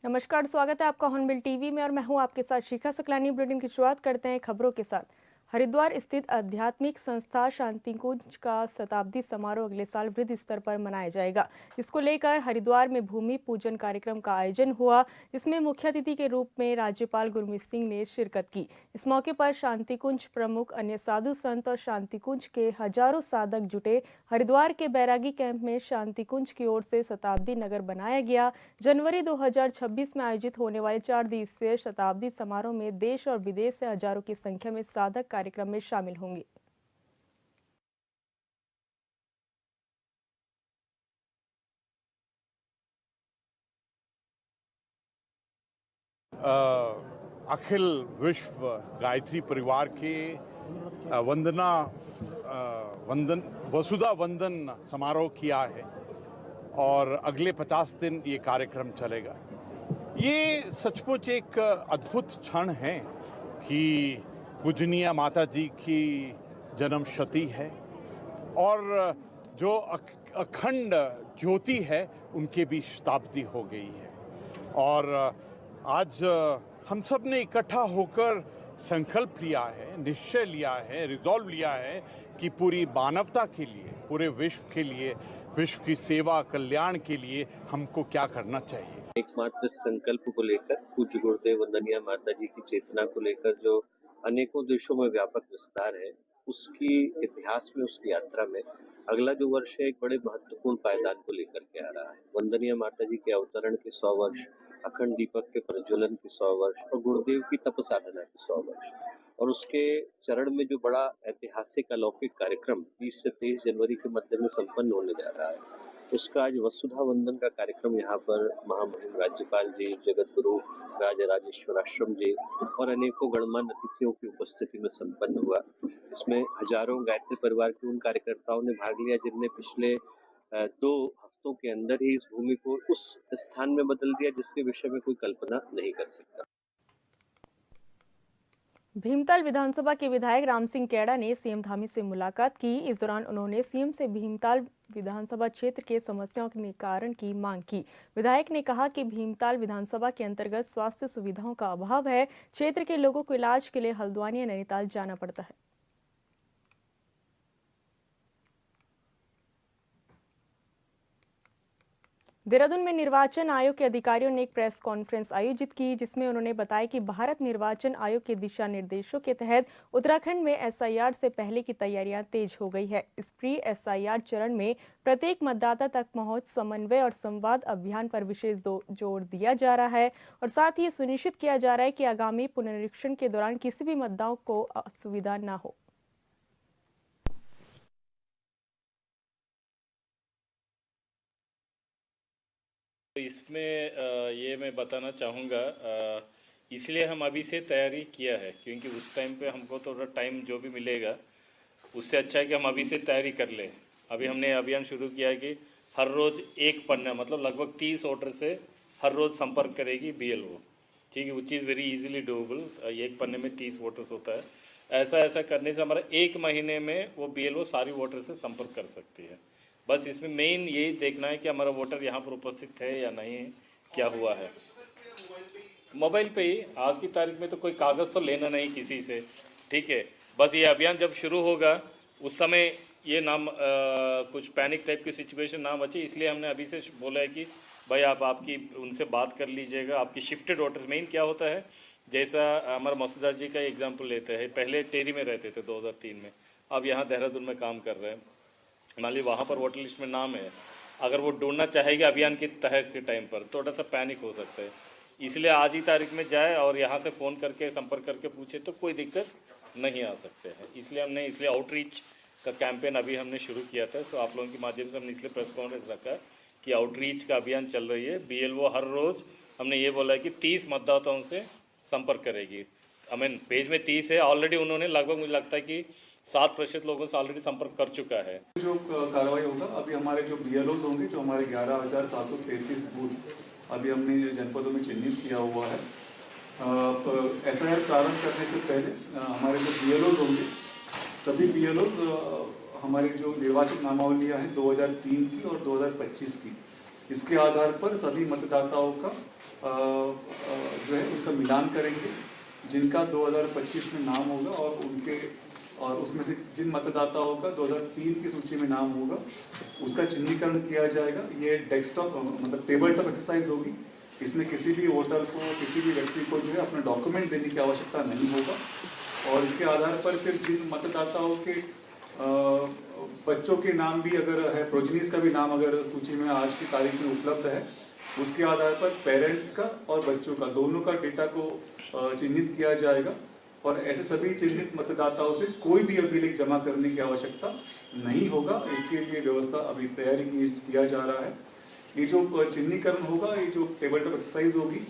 नमस्कार, स्वागत है आपका हॉर्नबिल टीवी में और मैं हूं आपके साथ शिखा सकलानी। बुलेटिन की शुरुआत करते हैं खबरों के साथ। हरिद्वार स्थित आध्यात्मिक संस्था शांतिकुंज का शताब्दी समारोह अगले साल वृहद स्तर पर मनाया जाएगा। इसको लेकर हरिद्वार में भूमि पूजन कार्यक्रम का आयोजन हुआ, जिसमें मुख्य अतिथि के रूप में राज्यपाल गुरमीत सिंह ने शिरकत की। इस मौके पर शांतिकुंज प्रमुख, अन्य साधु संत और शांतिकुंज के हजारों साधक जुटे। हरिद्वार के बैरागी कैंप में शांतिकुंज की ओर से शताब्दी नगर बनाया गया। जनवरी 2026 में आयोजित होने वाले 4 दिवसीय शताब्दी समारोह में देश और विदेश से हजारों की संख्या में साधक कार्यक्रम में शामिल होंगे। अखिल विश्व गायत्री परिवार के वसुधा वंदन समारोह किया है और अगले 50 दिन ये कार्यक्रम चलेगा। ये सचमुच एक अद्भुत क्षण है कि पूजनीय माता जी की जन्म शती है और जो अखंड ज्योति है उनके भी शताब्दी हो गई है। और आज हम सब ने इकट्ठा होकर संकल्प लिया है, निश्चय लिया है, रिजॉल्व लिया है कि पूरी मानवता के लिए, पूरे विश्व के लिए, विश्व की सेवा कल्याण के लिए हमको क्या करना चाहिए। एकमात्र संकल्प को लेकर पूज्य गुरुदेव वंदनीय माता जी की चेतना को लेकर जो अनेकों देशों में व्यापक विस्तार है, उसकी इतिहास में, उसकी यात्रा में अगला जो वर्ष है एक बड़े महत्वपूर्ण पायदान को लेकर के आ रहा है। वंदनीय माता जी के अवतरण के 100 वर्ष, अखंड दीपक के प्रज्वलन के 100 वर्ष और गुरुदेव की तप साधना के 100 वर्ष, और उसके चरण में जो बड़ा ऐतिहासिक अलौकिक कार्यक्रम 20 से 23 जनवरी के मध्य में संपन्न होने जा रहा है, उसका आज वसुधा वंदन का कार्यक्रम यहाँ पर महामहिम राज्यपाल जी, जगत गुरु राजराजेश्वराश्रम जी और अनेकों गणमान्य अतिथियों की उपस्थिति में संपन्न हुआ। इसमें हजारों गायत्री परिवार के उन कार्यकर्ताओं ने भाग लिया जिनने पिछले 2 हफ्तों के अंदर ही इस भूमि को उस स्थान में बदल दिया जिसके विषय में कोई कल्पना नहीं कर सकता। भीमताल विधानसभा के विधायक राम सिंह कैड़ा ने सीएम धामी से मुलाकात की। इस दौरान उन्होंने सीएम से भीमताल विधानसभा क्षेत्र के समस्याओं के निवारण की मांग की। विधायक ने कहा कि भीमताल विधानसभा के अंतर्गत स्वास्थ्य सुविधाओं का अभाव है। क्षेत्र के लोगों को इलाज के लिए हल्द्वानी या नैनीताल जाना पड़ता है। देहरादून में निर्वाचन आयोग के अधिकारियों ने एक प्रेस कॉन्फ्रेंस आयोजित की, जिसमें उन्होंने बताया कि भारत निर्वाचन आयोग के दिशा निर्देशों के तहत उत्तराखंड में एसआईआर से पहले की तैयारियां तेज हो गई है। इस प्री एसआईआर चरण में प्रत्येक मतदाता तक पहुंच, समन्वय और संवाद अभियान पर विशेष जोर दिया जा रहा है और साथ ही सुनिश्चित किया जा रहा है कि आगामी पुनरीक्षण के दौरान किसी भी मतदाताओं को असुविधा न हो। इसमें ये मैं बताना चाहूँगा, इसलिए हम अभी से तैयारी किया है क्योंकि उस टाइम पे हमको थोड़ा टाइम जो भी मिलेगा उससे अच्छा है कि हम अभी से तैयारी कर लें। अभी हमने अभियान शुरू किया है कि हर रोज़ एक पन्ना, मतलब लगभग 30 वोटर से हर रोज़ संपर्क करेगी BLO, ठीक है, which is very easily doable. एक पन्ने में 30 वोटर्स होता है। ऐसा करने से हमारा 1 महीने में वो BLO सारी वोटर से संपर्क कर सकती है। बस इसमें मेन यही देखना है कि हमारा वोटर यहाँ पर उपस्थित है या नहीं, क्या हुआ है। मोबाइल पे ही आज की तारीख में तो कोई कागज़ तो लेना नहीं किसी से, ठीक है। बस ये अभियान जब शुरू होगा उस समय ये कुछ पैनिक टाइप की सिचुएशन ना बचे, इसलिए हमने अभी से बोला है कि भाई आप आपकी उनसे बात कर लीजिएगा। आपकी शिफ्टेड वोटर्स, मेन क्या होता है, जैसा हमारे मसूदास जी का एग्जाम्पल लेते हैं, पहले टेरी में रहते थे 2003 में, अब यहाँ देहरादून में काम कर रहे हैं। मान ली वहाँ पर वोटर लिस्ट में नाम है, अगर वो ढूंढना चाहेगा अभियान के तहत के टाइम पर थोड़ा सा पैनिक हो सकता है। इसलिए आज ही तारीख में जाए और यहाँ से फ़ोन करके संपर्क करके पूछे तो कोई दिक्कत नहीं आ सकते हैं। इसलिए आउटरीच का कैंपेन अभी हमने शुरू किया था। सो आप लोगों के माध्यम से हमने इसलिए प्रेस कॉन्फ्रेंस रखा कि आउटरीच का अभियान चल रही है। BLO हर रोज़ हमने ये बोला है कि 30 मतदाताओं से संपर्क करेगी। पेज में 30 है ऑलरेडी, उन्होंने लगभग मुझे लगता है कि 7% लोगों से ऑलरेडी संपर्क कर चुका है। जो कार्रवाई होगा, अभी हमारे जो BLOs होंगे, जो हमारे 11,733 बूथ अभी हमने जनपदों में चिन्हित किया हुआ है। SIR प्रारंभ करने से पहले हमारे जो BLOs होंगे, सभी BLOs हमारी जो निर्वाचक नामावलियाँ हैं 2003 की और 2025 की, इसके आधार पर सभी मतदाताओं का जो है उनका मिलान करेंगे, जिनका 2025 में नाम होगा और उसमें से जिन मतदाताओं का 2003 की सूची में नाम होगा उसका चिन्हीकरण किया जाएगा। ये डेस्कटॉप मतलब टेबल टॉप एक्सरसाइज होगी। इसमें किसी भी वोटर को, किसी भी व्यक्ति को जो है अपना डॉक्यूमेंट देने की आवश्यकता नहीं होगा और इसके आधार पर फिर जिन मतदाताओं के बच्चों के नाम भी अगर है, प्रोजनीज का भी नाम अगर सूची में आज की तारीख में उपलब्ध है, उसके आधार पर पेरेंट्स का और बच्चों का दोनों का डेटा को चिन्हित किया जाएगा और ऐसे सभी चिन्हित मतदाताओं से कोई भी अभिलेख जमा करने की आवश्यकता नहीं होगा। इसके लिए व्यवस्था अभी तैयारी किया जा रहा है। ये जो चिन्हीकरण होगा, ये जो टेबल टॉप एक्सरसाइज होगी,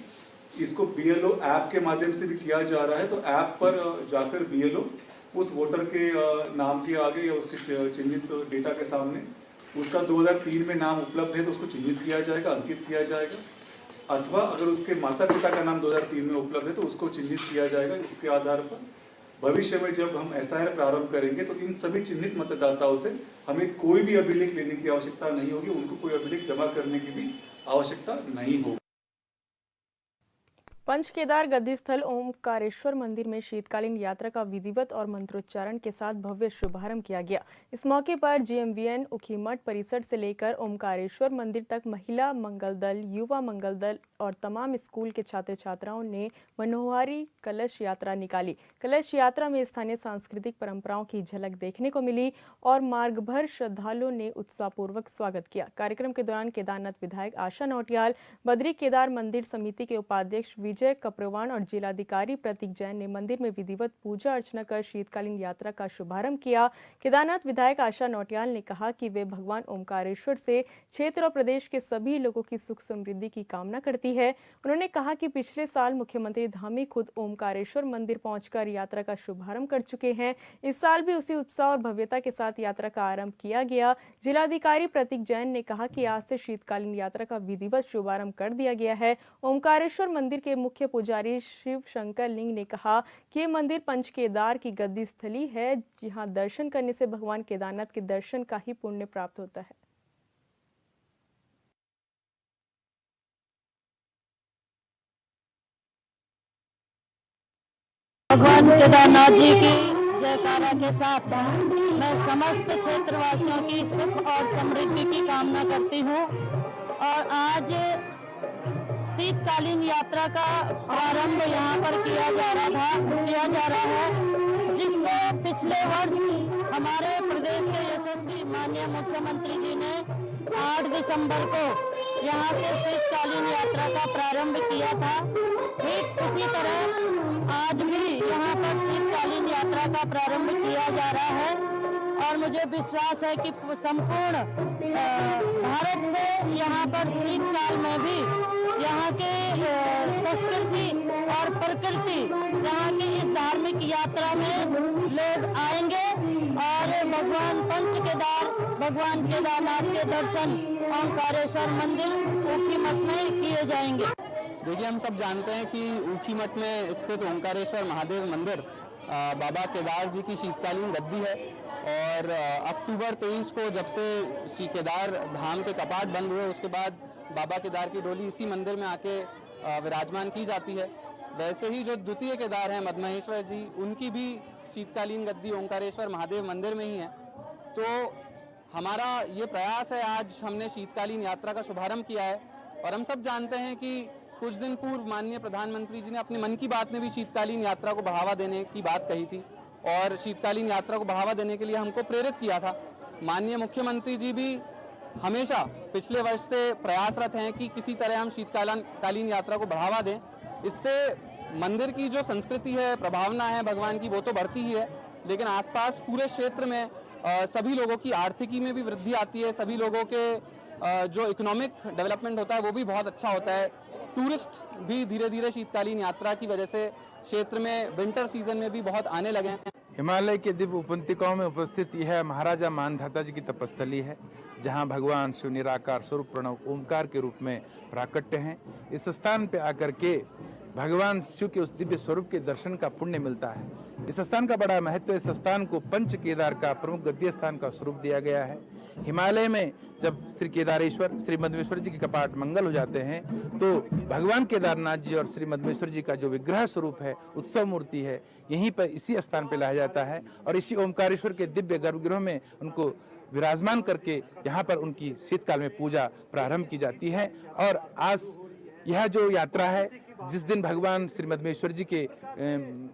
इसको BLO ऐप के माध्यम से भी किया जा रहा है। तो ऐप पर जाकर BLO उस वोटर के नाम के आगे या उसके चिन्हित डेटा के सामने उसका 2003 में नाम उपलब्ध है तो उसको चिन्हित किया जाएगा, अंकित किया जाएगा, अथवा अगर उसके माता पिता का नाम 2003 में उपलब्ध है तो उसको चिन्हित किया जाएगा। उसके आधार पर भविष्य में जब हम SIR प्रारंभ करेंगे तो इन सभी चिन्हित मतदाताओं से हमें कोई भी अभिलेख लेने की आवश्यकता नहीं होगी, उनको कोई अभिलेख जमा करने की भी आवश्यकता नहीं होगी। पंच केदार गद्दी स्थल ओमकारेश्वर मंदिर में शीतकालीन यात्रा का विधिवत और मंत्रोच्चारण के साथ भव्य शुभारंभ किया गया। इस मौके पर GMVN उखीमठ परिसर से लेकर ओमकारेश्वर मंदिर तक महिला मंगल दल, युवा मंगल दल और तमाम स्कूल के छात्र छात्राओं ने मनोहारी कलश यात्रा निकाली। कलश यात्रा में स्थानीय सांस्कृतिक परंपराओं की झलक देखने को मिली और मार्ग भर श्रद्धालुओं ने उत्साहपूर्वक स्वागत किया। कार्यक्रम के दौरान केदारनाथ विधायक आशा नौटियाल, बद्री केदार मंदिर समिति के उपाध्यक्ष विजय कपरवान और जिलाधिकारी प्रतीक जैन ने मंदिर में विधिवत पूजा अर्चना कर शीतकालीन यात्रा का शुभारंभ किया। केदारनाथ विधायक आशा नौटियाल ने कहा कि वे भगवान ओमकारेश्वर से क्षेत्र और प्रदेश के सभी लोगों की सुख समृद्धि की कामना करती है। उन्होंने कहा कि पिछले साल मुख्यमंत्री धामी खुद ओमकारेश्वर मंदिर पहुंचकर यात्रा का शुभारंभ कर चुके हैं। इस साल भी उसी उत्साह और भव्यता के साथ यात्रा का आरंभ किया गया। जिलाधिकारी प्रतीक जैन ने कहा कि आज से शीतकालीन यात्रा का विधिवत शुभारंभ कर दिया गया है। ओमकारेश्वर मंदिर के मुख्य पुजारी शिव शंकर लिंग ने कहा कि ये मंदिर पंच केदार की गद्दी स्थली है। यहाँ दर्शन करने से भगवान केदारनाथ के दर्शन का ही पुण्य प्राप्त होता है। भगवान केदारनाथ जी की जयकारा के साथ मैं समस्त क्षेत्रवासियों की सुख और समृद्धि की कामना करती हूँ और आज शीतकालीन यात्रा का प्रारंभ यहाँ पर किया जा रहा है, जिसको पिछले वर्ष हमारे प्रदेश के यशस्वी माननीय मुख्यमंत्री जी ने 8 दिसंबर को यहाँ से शीतकालीन यात्रा का प्रारंभ किया था। ठीक उसी तरह आज भी यहाँ पर शीतकालीन यात्रा का प्रारंभ किया जा रहा है और मुझे विश्वास है कि संपूर्ण भारत से यहाँ पर शीतकाल में भी यहाँ के संस्कृति और प्रकृति, यहाँ की इस धार्मिक यात्रा में लोग आएंगे और भगवान पंच केदार, भगवान केदारनाथ के दर्शन ओमकारेश्वर मंदिर ऊखीमठ में किए जाएंगे। देखिए, हम सब जानते हैं कि ऊखीमठ में स्थित ओंकारेश्वर महादेव मंदिर बाबा केदार जी की शीतकालीन गद्दी है और अक्टूबर 23 को जब से श्री केदार धाम के कपाट बंद हुए उसके बाद बाबा केदार की डोली इसी मंदिर में आके विराजमान की जाती है। वैसे ही जो द्वितीय केदार हैं मदमहेश्वर जी, उनकी भी शीतकालीन गद्दी ओंकारेश्वर महादेव मंदिर में ही है। तो हमारा ये प्रयास है, आज हमने शीतकालीन यात्रा का शुभारंभ किया है और हम सब जानते हैं कि कुछ दिन पूर्व माननीय प्रधानमंत्री जी ने अपने मन की बात में भी शीतकालीन यात्रा को बढ़ावा देने की बात कही थी और शीतकालीन यात्रा को बढ़ावा देने के लिए हमको प्रेरित किया था। माननीय मुख्यमंत्री जी भी हमेशा पिछले वर्ष से प्रयासरत हैं कि किसी तरह हम शीतकालीन यात्रा को बढ़ावा दें। इससे मंदिर की जो संस्कृति है, प्रभावना है भगवान की, वो तो बढ़ती ही है, लेकिन आसपास पूरे क्षेत्र में सभी लोगों की आर्थिकी में भी वृद्धि आती है, सभी लोगों के जो इकोनॉमिक डेवलपमेंट होता है वो भी बहुत अच्छा होता है। टूरिस्ट भी धीरे धीरे शीतकालीन यात्रा की वजह से क्षेत्र में विंटर सीजन में भी बहुत आने लगे हैं। हिमालय के दिव्य उपत्यकाओं में उपस्थित यह महाराजा मानधाता जी की तपस्थली है, जहां भगवान शिव निराकार स्वरूप प्रणव ओमकार के रूप में प्राकट्य हैं। इस स्थान पे आकर के भगवान शिव के उस दिव्य स्वरूप के दर्शन का पुण्य मिलता है। इस स्थान का बड़ा महत्व है। इस स्थान को पंच केदार का प्रमुख गद्य स्थान का स्वरूप दिया गया है। हिमालय में जब श्री केदारेश्वर श्री मधमेश्वर जी के कपाट मंगल हो जाते हैं तो भगवान केदारनाथ जी और श्री मधमेश्वर जी का जो विग्रह स्वरूप है, उत्सव मूर्ति है, यहीं पर इसी स्थान पर लाया जाता है और इसी ओमकारेश्वर के दिव्य गर्भगृह में उनको विराजमान करके यहाँ पर उनकी शीतकाल में पूजा प्रारंभ की जाती है। और आज यह जो यात्रा है, जिस दिन भगवान श्री मधमेश्वर जी के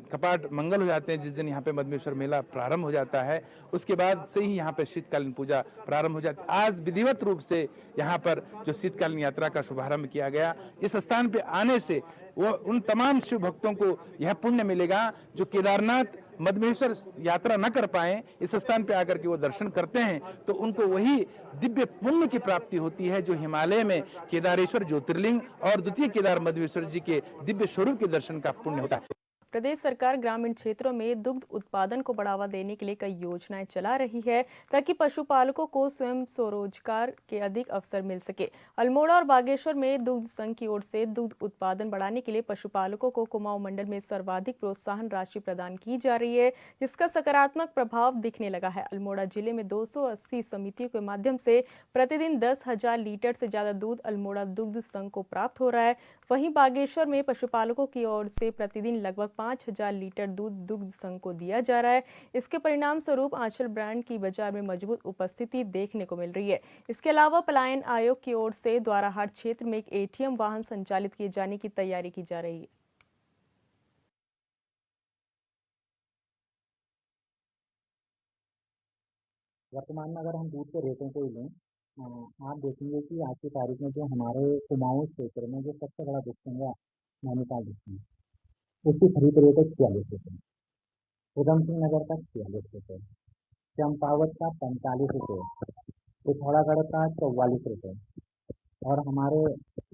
कपाट मंगल हो जाते हैं, जिस दिन यहाँ पे मधमेश्वर मेला प्रारंभ हो जाता है, उसके बाद से ही यहाँ पे शीतकालीन पूजा प्रारंभ हो जाती है। आज विधिवत रूप से यहाँ पर जो शीतकालीन यात्रा का शुभारंभ किया गया, इस स्थान पे आने से वो उन तमाम शिव भक्तों को यह पुण्य मिलेगा जो केदारनाथ मधमेश्वर यात्रा न कर पाए, इस स्थान पे आकर के वो दर्शन करते हैं तो उनको वही दिव्य पुण्य की प्राप्ति होती है जो हिमालय में केदारेश्वर ज्योतिर्लिंग और द्वितीय केदार मधमेश्वर जी के दिव्य स्वरूप के दर्शन का पुण्य होता है। प्रदेश सरकार ग्रामीण क्षेत्रों में दुग्ध उत्पादन को बढ़ावा देने के लिए कई योजनाएं चला रही है ताकि पशुपालकों को स्वयं स्वरोजगार के अधिक अवसर मिल सके। अल्मोड़ा और बागेश्वर में दुग्ध संघ की ओर से दुग्ध उत्पादन बढ़ाने के लिए पशुपालकों को कुमाऊं मंडल में सर्वाधिक प्रोत्साहन राशि प्रदान की जा रही है, जिसका सकारात्मक प्रभाव दिखने लगा है। अल्मोड़ा जिले में 280 समितियों के माध्यम से प्रतिदिन 10,000 लीटर से ज्यादा दूध अल्मोड़ा दुग्ध संघ को प्राप्त हो रहा है। वहीं बागेश्वर में पशुपालकों की ओर से प्रतिदिन लगभग 5,000 लीटर दूध दुग्ध संघ को दिया जा रहा है। इसके परिणाम स्वरूप आंचल ब्रांड की बाजार में मजबूत उपस्थिति देखने को मिल रही है। इसके अलावा पलायन आयोग की ओर से द्वाराहाट क्षेत्र में एक एटीएम वाहन संचालित किए जाने की तैयारी की जा रही है। वर्तमान में अगर हम दूध के रेटों को ही लें, आप देखेंगे कि आज की तारीख में जो हमारे कुमाऊं क्षेत्र में जो सबसे बड़ा दुग्ध संघ है नैनीताल डिस्ट्रिक्ट में, उसकी खरीद रेट है 46 रुपये, उधम सिंह नगर का 46 रुपये, चंपावत का 45 रुपये, पिथौरागढ़ का 44 रुपये और हमारे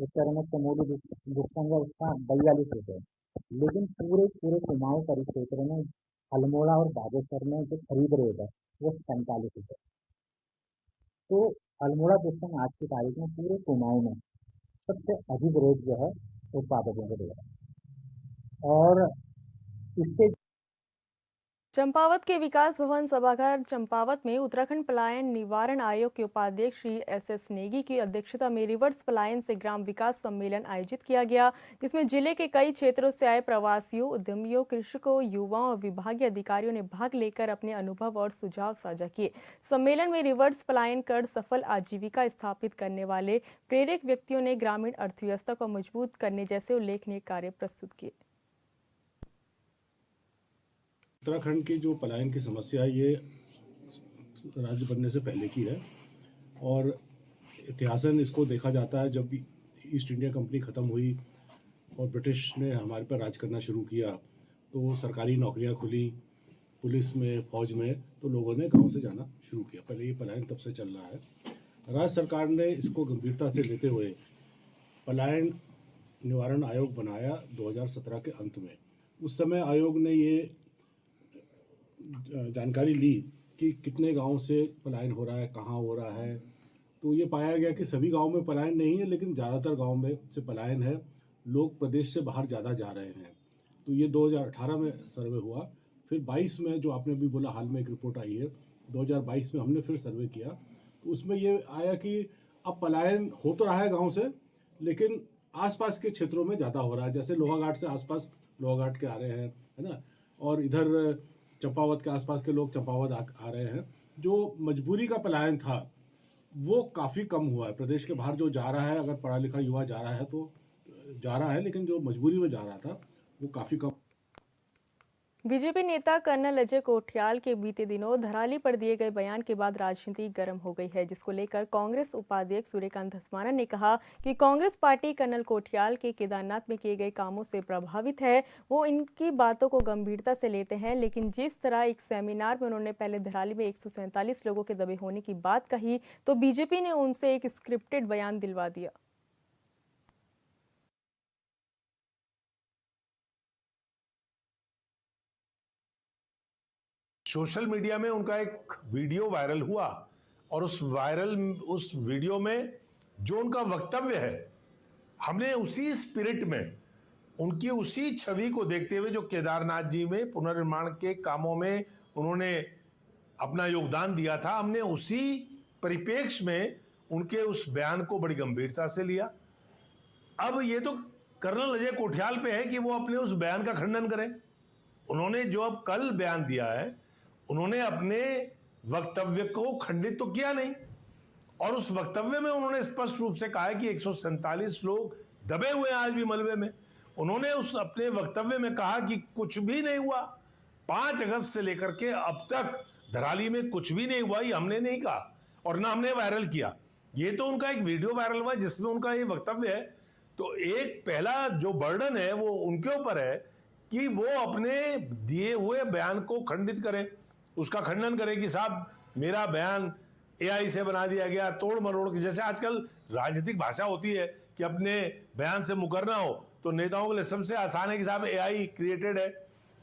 उत्तर में चमोली दुग्ध संघ है उसका 42 रुपये। लेकिन पूरे कुमाऊं परिक्षेत्र में अल्मोड़ा और बागेश्वर में जो खरीद रेट है वो 47 रुपये। तो अल्मोड़ा दुग्ध संघ आज की तारीख में पूरे कुमाऊं में सबसे अधिक रेट जो है उत्पादकों को दे रहा है। और इससे चंपावत के विकास भवन सभागार चंपावत में उत्तराखंड पलायन निवारण आयोग के उपाध्यक्ष श्री एस नेगी की अध्यक्षता में रिवर्स पलायन से ग्राम विकास सम्मेलन आयोजित किया गया, जिसमें जिले के कई क्षेत्रों से आए प्रवासियों, उद्यमियों, कृषकों, युवाओं और विभागीय अधिकारियों ने भाग लेकर अपने अनुभव और सुझाव साझा किए। सम्मेलन में रिवर्स पलायन कर सफल आजीविका स्थापित करने वाले प्रेरक व्यक्तियों ने ग्रामीण अर्थव्यवस्था को मजबूत करने जैसे उल्लेखनीय कार्य प्रस्तुत किए। उत्तराखंड की जो पलायन की समस्या है ये राज्य बनने से पहले की है और इतिहासन इसको देखा जाता है। जब ईस्ट इंडिया कंपनी ख़त्म हुई और ब्रिटिश ने हमारे पर राज करना शुरू किया तो सरकारी नौकरियां खुली, पुलिस में, फौज में, तो लोगों ने गांव से जाना शुरू किया। पहले ये पलायन तब से चल रहा है। राज्य सरकार ने इसको गंभीरता से लेते हुए पलायन निवारण आयोग बनाया 2017 के अंत में। उस समय आयोग ने ये जानकारी ली कि कितने गांव से पलायन हो रहा है, कहाँ हो रहा है। तो ये पाया गया कि सभी गांव में पलायन नहीं है, लेकिन ज़्यादातर गांव में से पलायन है। लोग प्रदेश से बाहर ज़्यादा जा रहे हैं। तो ये 2018 में सर्वे हुआ। फिर 22 में जो आपने भी बोला, हाल में एक रिपोर्ट आई है, 2022 में हमने फिर सर्वे किया तो उसमें ये आया कि अब पलायन हो तो रहा है गाँव से, लेकिन आसपास के क्षेत्रों में ज़्यादा हो रहा है। जैसे लोहाघाट से आसपास लोहाघाट के आ रहे हैं, है ना, और इधर चंपावत के आसपास के लोग चंपावत आ रहे हैं। जो मजबूरी का पलायन था वो काफ़ी कम हुआ है। प्रदेश के बाहर जो जा रहा है, अगर पढ़ा लिखा युवा जा रहा है तो जा रहा है, लेकिन जो मजबूरी में जा रहा था वो काफ़ी कम। बीजेपी नेता कर्नल अजय कोठियाल के बीते दिनों धराली पर दिए गए बयान के बाद राजनीति गर्म हो गई है, जिसको लेकर कांग्रेस उपाध्यक्ष सूर्यकांत धस्माना ने कहा कि कांग्रेस पार्टी कर्नल कोठियाल के केदारनाथ में किए गए कामों से प्रभावित है। वो इनकी बातों को गंभीरता से लेते हैं, लेकिन जिस तरह एक सेमिनार में उन्होंने पहले धराली में 147 लोगों के दबे होने की बात कही तो बीजेपी ने उनसे एक स्क्रिप्टेड बयान दिलवा दिया। सोशल मीडिया में उनका एक वीडियो वायरल हुआ और उस वीडियो में जो उनका वक्तव्य है, हमने उसी स्पिरिट में, उनकी उसी छवि को देखते हुए जो केदारनाथ जी में पुनर्निर्माण के कामों में उन्होंने अपना योगदान दिया था, हमने उसी परिप्रेक्ष्य में उनके उस बयान को बड़ी गंभीरता से लिया। अब ये तो कर्नल अजय कोठियाल पे है कि वो अपने उस बयान का खंडन करें। उन्होंने जो अब कल बयान दिया है, उन्होंने अपने वक्तव्य को खंडित तो किया नहीं, और उस वक्तव्य में उन्होंने स्पष्ट रूप से कहा है कि 147 लोग दबे हुए हैं आज भी मलबे में। उन्होंने उस अपने वक्तव्य में कहा कि कुछ भी नहीं हुआ, 5 अगस्त से लेकर के अब तक धराली में कुछ भी नहीं हुआ, ये हमने नहीं कहा और ना हमने वायरल किया। ये तो उनका एक वीडियो वायरल हुआ जिसमें उनका ये वक्तव्य है। तो एक पहला जो बर्डन है वो उनके ऊपर है कि वो अपने दिए हुए बयान को खंडित करें, उसका खंडन करें कि साहब मेरा बयान एआई से बना दिया गया, तोड़ मरोड़ के, जैसे आजकल राजनीतिक भाषा होती है कि अपने बयान से मुकरना हो तो नेताओं के लिए सबसे आसान है कि साहब एआई क्रिएटेड है।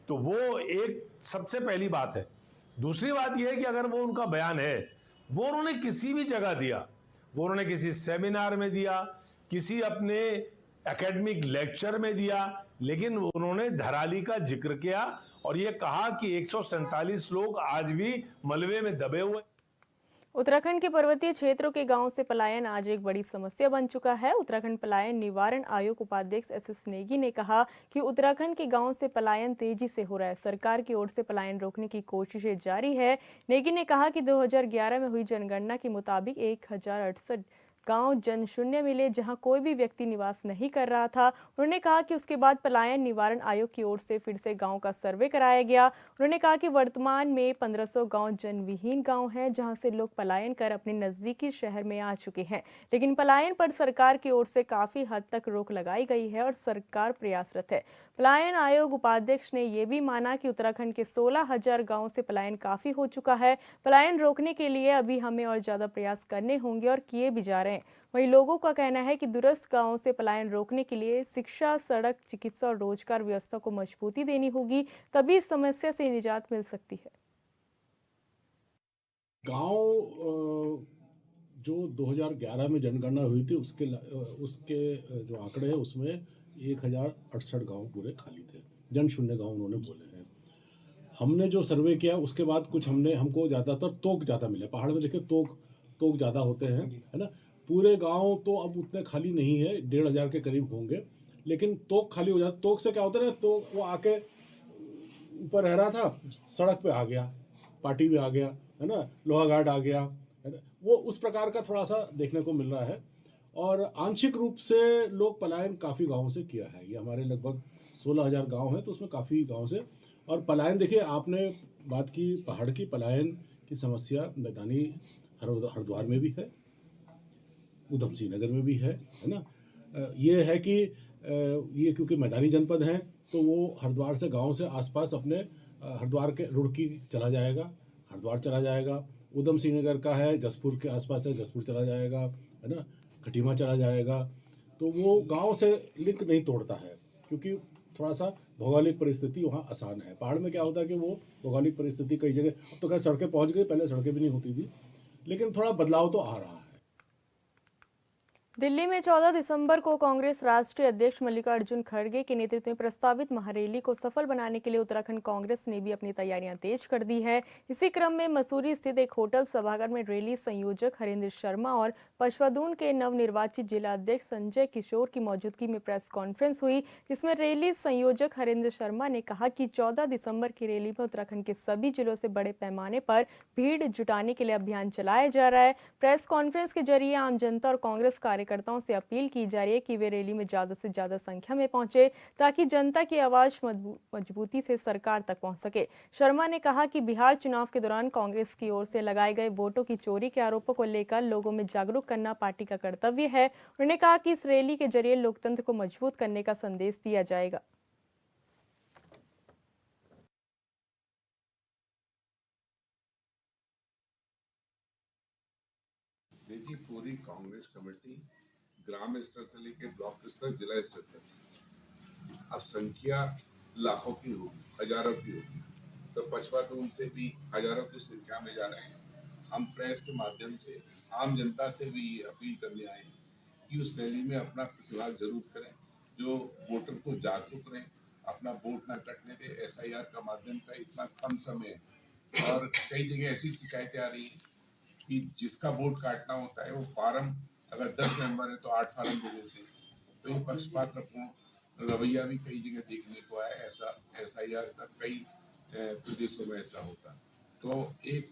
तो वो एक सबसे पहली बात है। दूसरी बात यह है कि अगर वो उनका बयान है, वो उन्होंने किसी भी जगह दिया, वो उन्होंने किसी सेमिनार में दिया, किसी अपने एकेडमिक लेक्चर में दिया, लेकिन उन्होंने धराली का जिक्र किया और ये कहा कि 147 लोग आज भी मलबे में दबे हुए। उत्तराखंड के पर्वतीय क्षेत्रों के गांवों से पलायन आज एक बड़ी समस्या बन चुका है। उत्तराखंड पलायन निवारण आयोग उपाध्यक्ष एस नेगी ने कहा कि उत्तराखंड के गांवों से पलायन तेजी से हो रहा है। सरकार की ओर से पलायन रोकने की कोशिशें जारी है। नेगी ने कहा कि 2011 में हुई जनगणना के मुताबिक 1068 गांव जनशून्य मिले, जहां कोई भी व्यक्ति निवास नहीं कर रहा था। उन्होंने कहा कि उसके बाद पलायन निवारण आयोग की ओर से फिर से गांव का सर्वे कराया गया। उन्होंने कहा कि वर्तमान में 1500 गांव जनविहीन गांव हैं, जहां से लोग पलायन कर अपने नजदीकी शहर में आ चुके हैं। लेकिन पलायन पर सरकार की ओर से काफी हद तक रोक लगाई गई है और सरकार प्रयासरत है। पलायन आयोग उपाध्यक्ष ने यह भी माना कि उत्तराखंड के 16,000 गांवों से पलायन काफी हो चुका है। पलायन रोकने के लिए अभी हमें और ज्यादा प्रयास करने होंगे और किए भी जा रहे हैं। वहीं लोगों का कहना है कि दूरस्थ गांवों से पलायन रोकने के लिए शिक्षा, सड़क, चिकित्सा और रोजगार व्यवस्था को मजबूती देनी होगी, तभी इस समस्या से निजात मिल सकती है। गांव जो 2011 में जनगणना हुई थी उसके जो आंकड़े हैं उसमें 1068 गांव पूरे खाली थे, जनशून्य गांव उन्होंने बोले हैं। हमने जो सर्वे किया उसके बाद कुछ हमको ज़्यादातर तोक ज़्यादा मिले। पहाड़ में देखिए तोक ज़्यादा होते हैं, है ना। पूरे गांव तो अब उतने खाली नहीं है, 1500 के करीब होंगे, लेकिन तोक खाली हो जाता। तोक से क्या होता है ना, तो वो आके ऊपर रह रहा था, सड़क पे आ गया, पार्टी में आ गया, है ना, लोहाघाट आ गया, है ना। वो उस प्रकार का थोड़ा सा देखने को मिल रहा है। और आंशिक रूप से लोग पलायन काफ़ी गाँव से किया है। ये हमारे लगभग 16,000 गाँव हैं, तो उसमें काफ़ी गाँव से। और पलायन देखिए, आपने बात की पहाड़ की, पलायन की समस्या मैदानी हरिद्वार में भी है, उधम सिंह नगर में भी है ना। ये है कि ये क्योंकि मैदानी जनपद हैं तो वो हरिद्वार से गांव से आसपास अपने हरिद्वार के रुड़की चला जाएगा, हरिद्वार चला जाएगा। उधम सिंह नगर का है, जसपुर के आसपास है, जसपुर चला जाएगा, है ना, खटीमा चला जाएगा। तो वो गांव से लिंक नहीं तोड़ता है क्योंकि थोड़ा सा भौगोलिक परिस्थिति वहाँ आसान है। पहाड़ में क्या होता है कि वो भौगोलिक परिस्थिति कई जगह, अब तो खैर सड़कें पहुँच गई, पहले सड़कें भी नहीं होती थी, लेकिन थोड़ा बदलाव तो आ रहा है। दिल्ली में 14 दिसंबर को कांग्रेस राष्ट्रीय अध्यक्ष मल्लिकार्जुन खड़गे के नेतृत्व में प्रस्तावित महारैली को सफल बनाने के लिए उत्तराखंड कांग्रेस ने भी अपनी तैयारियां तेज कर दी है। इसी क्रम में मसूरी स्थित एक होटल सभागार में रैली संयोजक हरेंद्र शर्मा और पशवादून के नवनिर्वाचित जिला अध्यक्ष संजय किशोर की मौजूदगी में प्रेस कॉन्फ्रेंस हुई, जिसमें रैली संयोजक हरेंद्र शर्मा ने कहा कि 14 दिसंबर की रैली में उत्तराखंड के सभी जिलों से बड़े पैमाने पर भीड़ जुटाने के लिए अभियान चलाया जा रहा है। प्रेस कॉन्फ्रेंस के जरिए आम जनता और कांग्रेस कार्यकर्ताओं से अपील की जा रही है कि वे रैली में ज्यादा से ज्यादा संख्या में पहुंचे ताकि जनता की आवाज मजबूती से सरकार तक पहुंच सके। शर्मा ने कहा कि बिहार चुनाव के दौरान कांग्रेस की ओर से लगाए गए वोटों की चोरी के आरोपों को लेकर लोगों में जागरूक करना पार्टी का कर्तव्य है। उन्होंने कहा कि इस रैली के जरिए लोकतंत्र को मजबूत करने का संदेश दिया जाएगा। देखिए, पूरी कांग्रेस कमेटी ग्राम स्तर से लेकर ब्लॉक स्तर, जिला स्तर तक अब संख्या लाखों की होगी, हजारों की होगी, तो पचपादून से भी हजारों की संख्या में जा रहे हैं। हम प्रेस के माध्यम से आम जनता से भी अपील करने आए हैं कि उस रैली में अपना प्रतिभाग जरूर करें, जो वोटर को जागरूक करें, अपना वोट ना कटने दे। SIR का माध्यम का इतना कम समय है और कई जगह ऐसी शिकायतें आ रही हैं कि जिसका वोट काटना होता है वो फार्म, अगर 10 मेंबर है तो 8 फार्म दे देते हैं। तो ये पक्षपातपूर्ण रवैया भी कई जगह देखने को आया। ऐसा या कई प्रदेशों में ऐसा होता। तो एक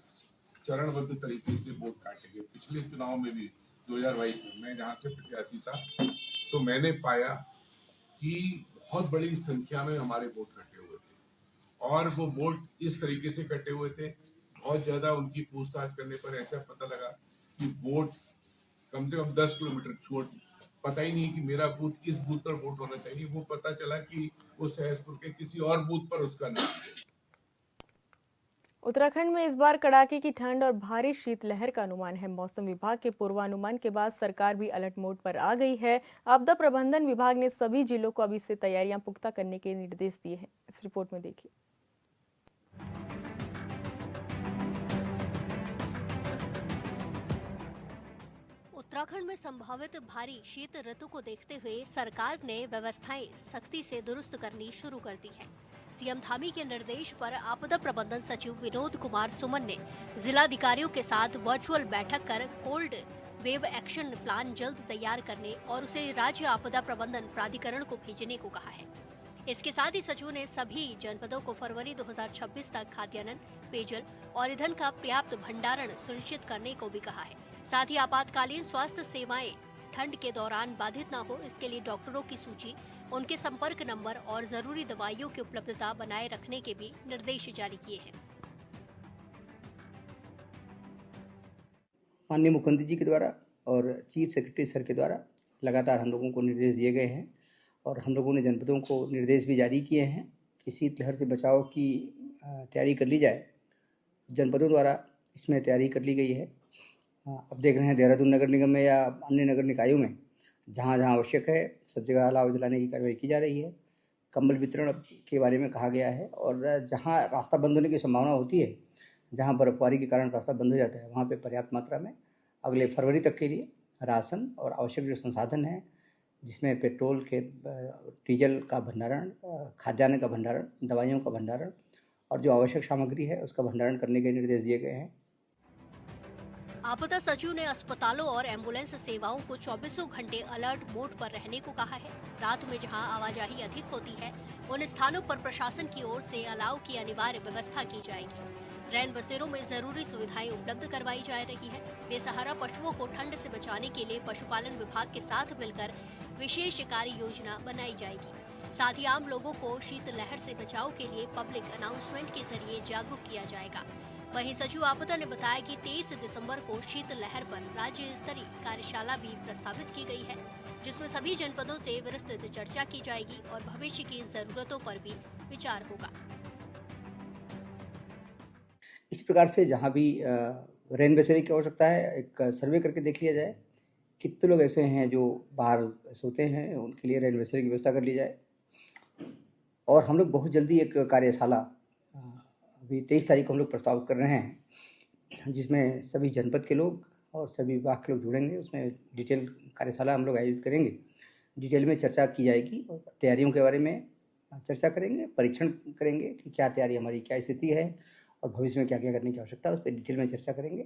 चरणबद्ध तरीके से वोट काटे गए। पिछले चुनाव में भी 2022 में मैं जहाँ से प्रत्याशी था तो मैंने पाया कि बहुत बड़ी संख्या में हमारे वोट कटे हुए थे और वो वोट इस तरीके से कटे हुए थे। बहुत ज्यादा उनकी पूछताछ करने पर ऐसा पता लगा कि वोट कम से कम 10 किलोमीटर छोड़, पता ही नहीं कि मेरा बूथ इस बूथ पर वोट होना चाहिए। वो पता चला कि वो सहसपुर के किसी और बूथ पर उसका नाम है। उत्तराखंड में इस बार कड़ाके की ठंड और भारी शीतलहर का अनुमान है। मौसम विभाग के पूर्वानुमान के बाद सरकार भी अलर्ट मोड पर आ गई है। आपदा प्रबंधन विभाग ने सभी जिलों को अभी से तैयारियां पुख्ता करने के निर्देश दिए हैं। इस रिपोर्ट में देखिए। उत्तराखंड में संभावित भारी शीत ऋतु को देखते हुए सरकार ने व्यवस्थाएं सख्ती से दुरुस्त करनी शुरू कर दी है। सीएम धामी के निर्देश पर आपदा प्रबंधन सचिव विनोद कुमार सुमन ने जिलाधिकारियों के साथ वर्चुअल बैठक कर कोल्ड वेव एक्शन प्लान जल्द तैयार करने और उसे राज्य आपदा प्रबंधन प्राधिकरण को भेजने को कहा है। इसके साथ ही सचिव ने सभी जनपदों को फरवरी 2026 तक खाद्यान्न, पेयजल और ईंधन का पर्याप्त भंडारण सुनिश्चित करने को भी कहा है। साथ ही आपातकालीन स्वास्थ्य सेवाएं ठंड के दौरान बाधित न हो, इसके लिए डॉक्टरों की सूची, उनके संपर्क नंबर और जरूरी दवाइयों की उपलब्धता बनाए रखने के भी निर्देश जारी किए हैं। माननीय मुख्यमंत्री जी के द्वारा और चीफ सेक्रेटरी सर के द्वारा लगातार हम लोगों को निर्देश दिए गए हैं और हम लोगों ने जनपदों को निर्देश भी जारी किए हैं कि शीतलहर से बचाव की तैयारी कर ली जाए। जनपदों द्वारा इसमें तैयारी कर ली गई है। अब देख रहे हैं देहरादून नगर निगम में या अन्य नगर निकायों में जहाँ जहाँ आवश्यक है सब जगह अलाव जलाने की कार्रवाई की जा रही है। कंबल वितरण के बारे में कहा गया है और जहाँ रास्ता बंद होने की संभावना होती है, जहाँ बर्फबारी के कारण रास्ता बंद हो जाता है, वहाँ पे पर्याप्त मात्रा में अगले फरवरी तक के लिए राशन और आवश्यक जो संसाधन हैं, जिसमें पेट्रोल के, डीजल का भंडारण, खाद्यान्न का भंडारण, दवाइयों का भंडारण और जो आवश्यक सामग्री है उसका भंडारण करने के निर्देश दिए गए हैं। आपदा सचिव ने अस्पतालों और एम्बुलेंस सेवाओं को 24 घंटे अलर्ट मोड पर रहने को कहा है। रात में जहां आवाजाही अधिक होती है, उन स्थानों पर प्रशासन की ओर से अलाव की अनिवार्य व्यवस्था की जाएगी। रैन बसेरों में जरूरी सुविधाएं उपलब्ध करवाई जा रही है। बेसहारा पशुओं को ठंड से बचाने के लिए पशुपालन विभाग के साथ मिलकर विशेष कार्य योजना बनाई जाएगी। साथ ही आम लोगों को शीतलहर से बचाव के लिए पब्लिक अनाउंसमेंट के जरिए जागरूक किया जाएगा। वहीं सचिव आपदा ने बताया कि 23 दिसंबर को शीतलहर पर राज्य स्तरीय कार्यशाला भी प्रस्तावित की गई है, जिसमें सभी जनपदों से विस्तृत चर्चा की जाएगी और भविष्य की जरूरतों पर भी विचार होगा। इस प्रकार से जहाँ भी रेन बसेरे की आवश्यकता है, एक सर्वे करके देख लिया जाए कितने लोग ऐसे हैं जो बाहर सोते हैं, उनके लिए रेन बसेरे की व्यवस्था कर ली जाए। और हम लोग बहुत जल्दी एक कार्यशाला अभी 23 तारीख को हम लोग प्रस्ताव कर रहे हैं, जिसमें सभी जनपद के लोग और सभी विभाग के लोग जुड़ेंगे। उसमें डिटेल कार्यशाला हम लोग आयोजित करेंगे, डिटेल में चर्चा की जाएगी और तैयारियों के बारे में चर्चा करेंगे, परीक्षण करेंगे कि क्या तैयारी हमारी, क्या स्थिति है और भविष्य में क्या क्या करने की आवश्यकता है, उस पर डिटेल में चर्चा करेंगे।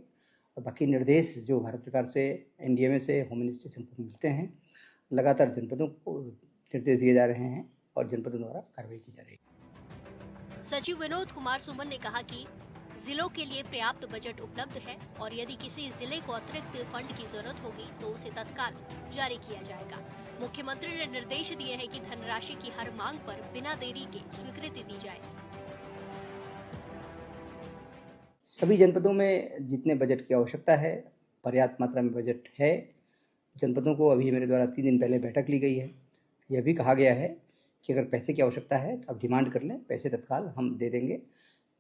और बाकी निर्देश जो भारत सरकार से, एनडीएमए से, होम मिनिस्ट्री से मिलते हैं, लगातार जनपदों को निर्देश दिए जा रहे हैं और जनपदों द्वारा कार्रवाई की जा रही है। सचिव विनोद कुमार सुमन ने कहा कि जिलों के लिए पर्याप्त बजट उपलब्ध है और यदि किसी जिले को अतिरिक्त फंड की जरूरत होगी तो उसे तत्काल जारी किया जाएगा। मुख्यमंत्री ने निर्देश दिए हैं कि धनराशि की हर मांग पर बिना देरी के स्वीकृति दी जाए। सभी जनपदों में जितने बजट की आवश्यकता है, पर्याप्त मात्रा में बजट है। जनपदों को अभी मेरे द्वारा 3 दिन पहले बैठक ली गई है। यह भी कहा गया है कि अगर पैसे की आवश्यकता है तो आप डिमांड कर लें, पैसे तत्काल हम दे देंगे।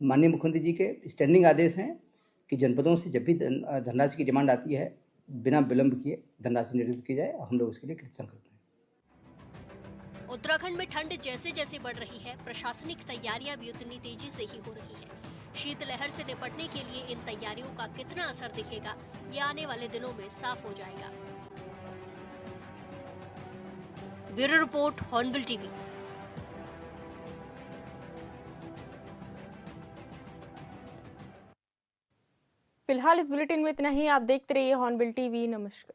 माननीय मुख्यमंत्री जी के स्टैंडिंग आदेश हैं कि जनपदों से जब भी धनराशि की डिमांड आती है, बिना विलंब किए धनराशि निर्धारित की जाए और हम लोग उसके लिए कृत संकल्प हैं। उत्तराखंड में ठंड जैसे जैसे बढ़ रही है, प्रशासनिक तैयारियां भी उतनी तेजी से ही हो रही है। शीतलहर से निपटने के लिए इन तैयारियों का कितना असर दिखेगा, ये आने वाले दिनों में साफ हो जाएगा। Bureau report, hornbill TV. फिलहाल फिलहाल इस बुलेटिन में इतना ही। आप देखते रहिए हॉर्नबिल टीवी। नमस्कार।